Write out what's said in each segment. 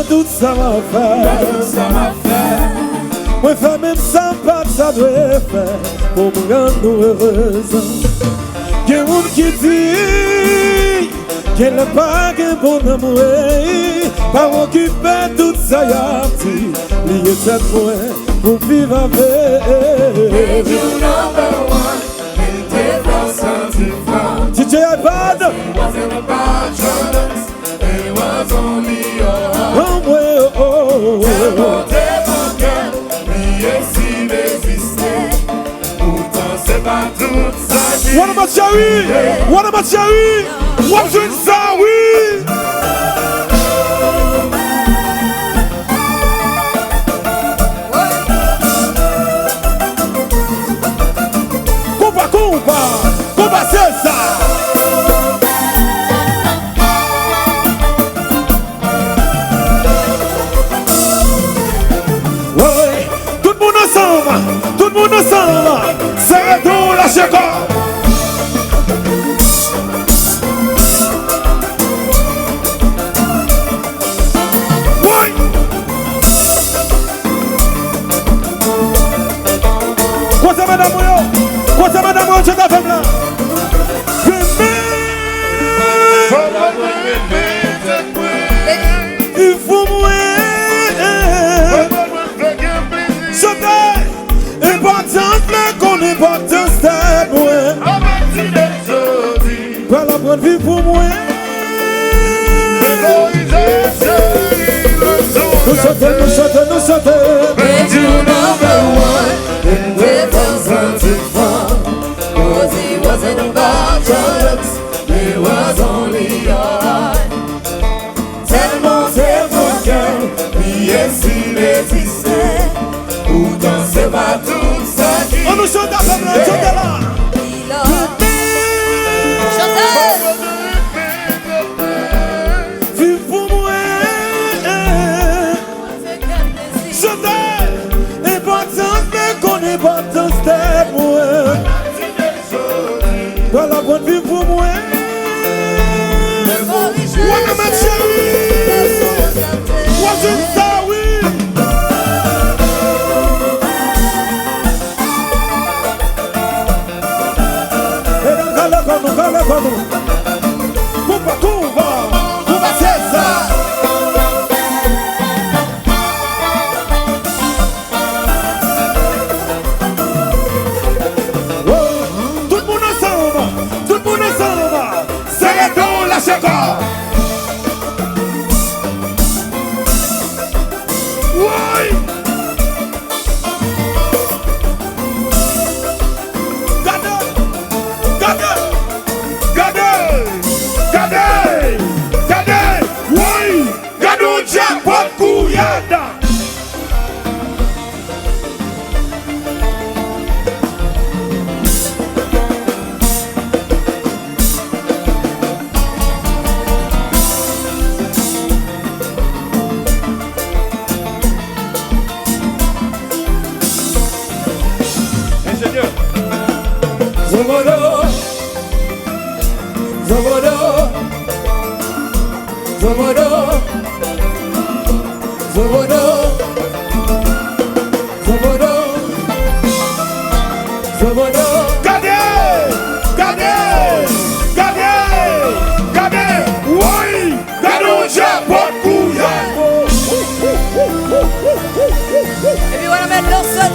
dans tout ça m'a fait. Moi fais même ça pas ça doit faire pour me rendre heureuse. Qu'un monde qui dit qu'elle n'a pas qu'un bon amour, pas occuper tout ça y'a dit, lié cette fois pour vivre avec. DJ iPad. It wasn't about drugs, it was only your heart. What about Jerry? What about Jerry? What's in Sawi? Compa César. Ouais, tout le monde ensemble, c'est tout la chèque. Quoi ça madame, je t'appelle là. Il faut mourir. C'est important qu'on est important, c'est moi. Pas la bonne vie pour moi. Nous chantons. And you number one, and where was it from? Cause it wasn't about drugs, it was only your heart. Tellement c'est mon cœur, lui ainsi résistait. Pourtant c'est pas tout ça qui... On nous chante à la chante là. Vive pour moi. Chantez. Important mais qu'on est pas dans cette moi. Dans la bonne vie pour moi. What am I saying? What's in Sawi? Cala com Cuba César. Tout le monde ensemble, c'est dans la chèque. Ouais. Gardez, oui, gardons jackpot couillada. Ingénieur. Zobodo. Gardez, oui, gardons jackpot couillada. If you wanna make danser.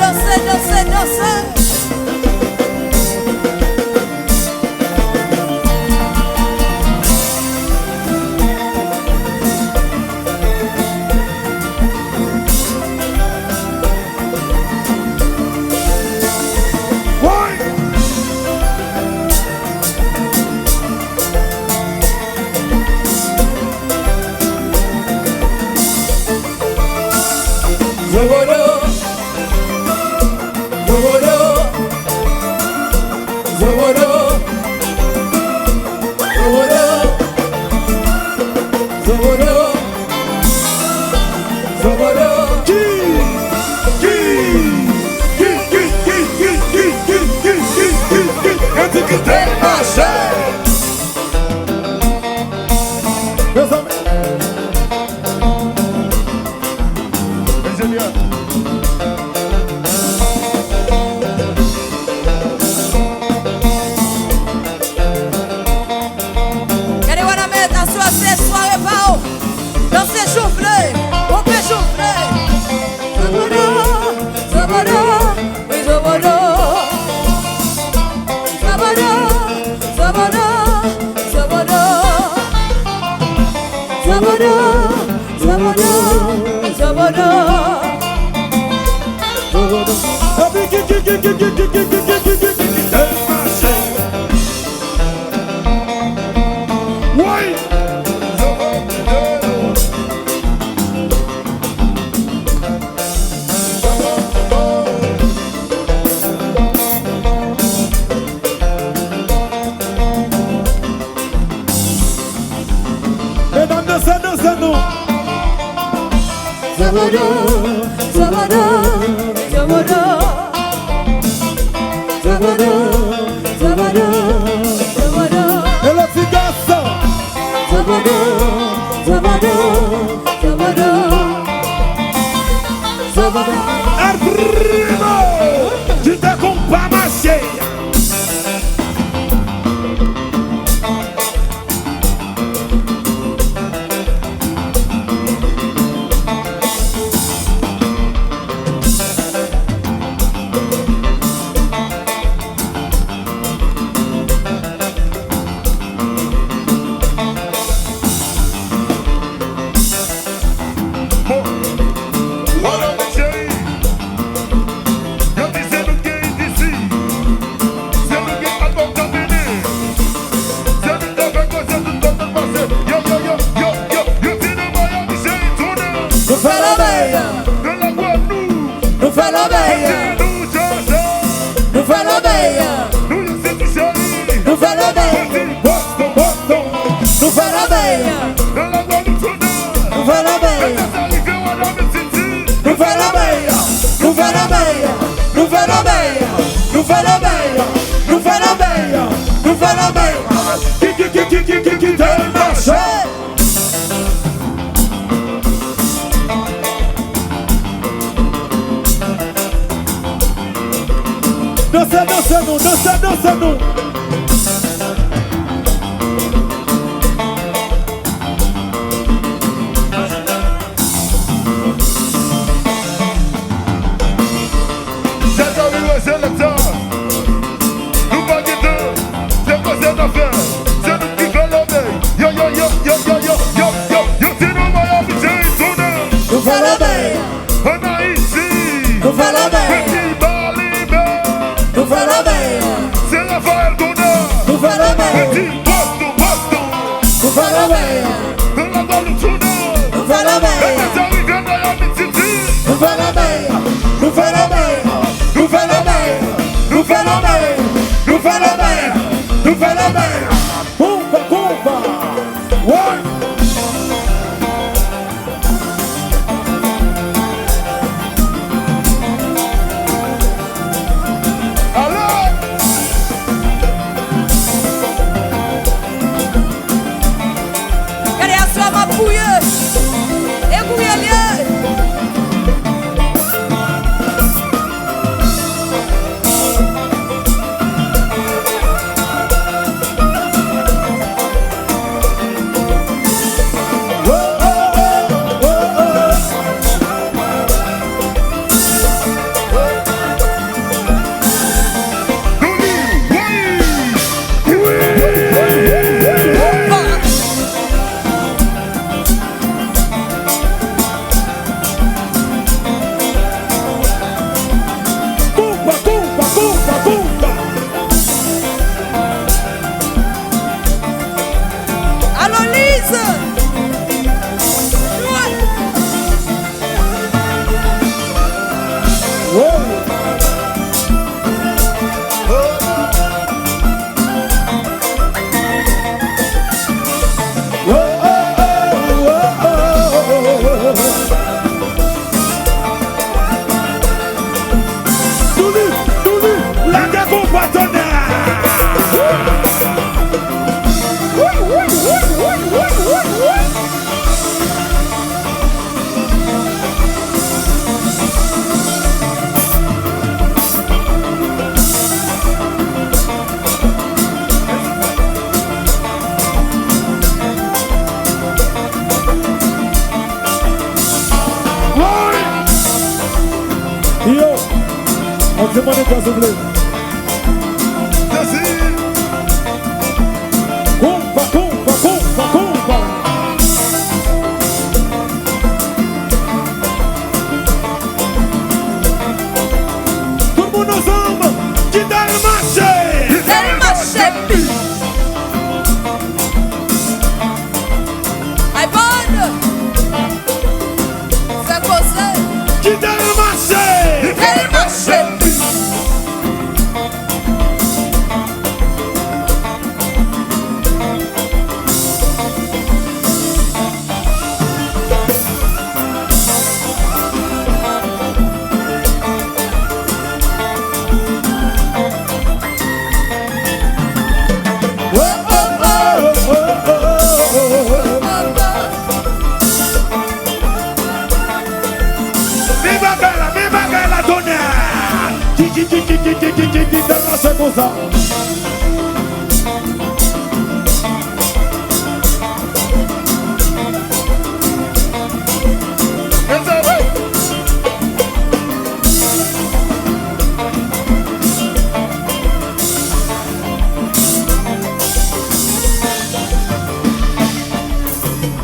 Mettez mon étoile, s'il vous plaît. Compa, compa, compa, compa. Tout le monde ensemble. Qui dans le marché? Elle marche. Aïe, bonne. C'est causé. Qui dans le marché? Elle marche. C'est comme ça.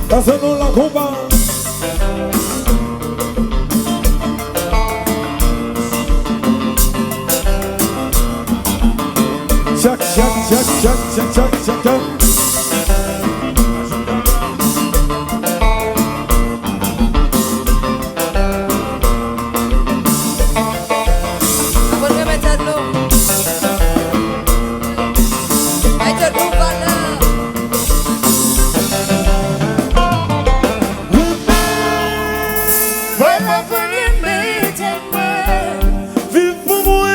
Passons la combat. Chac, chac, chac, chac, chac, chac, chac, chac. Abonne-moi, mettez de l'eau. Mettez de l'eau, voilà. Voilà pour les mettez-moi. Vive pour moi.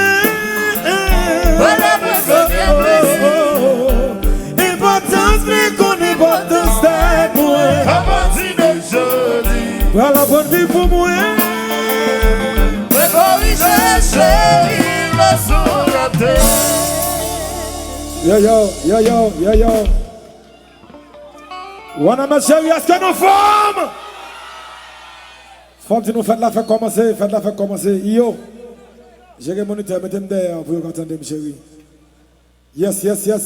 Voilà pour Importance, mais qu'on est importance de moi. À partir de jeudi, Voilà la bonne vie pour moi. mais corriger, il va sur la terre. Yo, yo, yo, yo, yo, yo. Wana ma chérie, est-ce que nous sommes? Faut que nous faites la fête commencer, faites la fête commencer. Yo, j'ai mon moniteur, mettez-moi derrière pour vous entendre, chérie. Yes, yes, yes.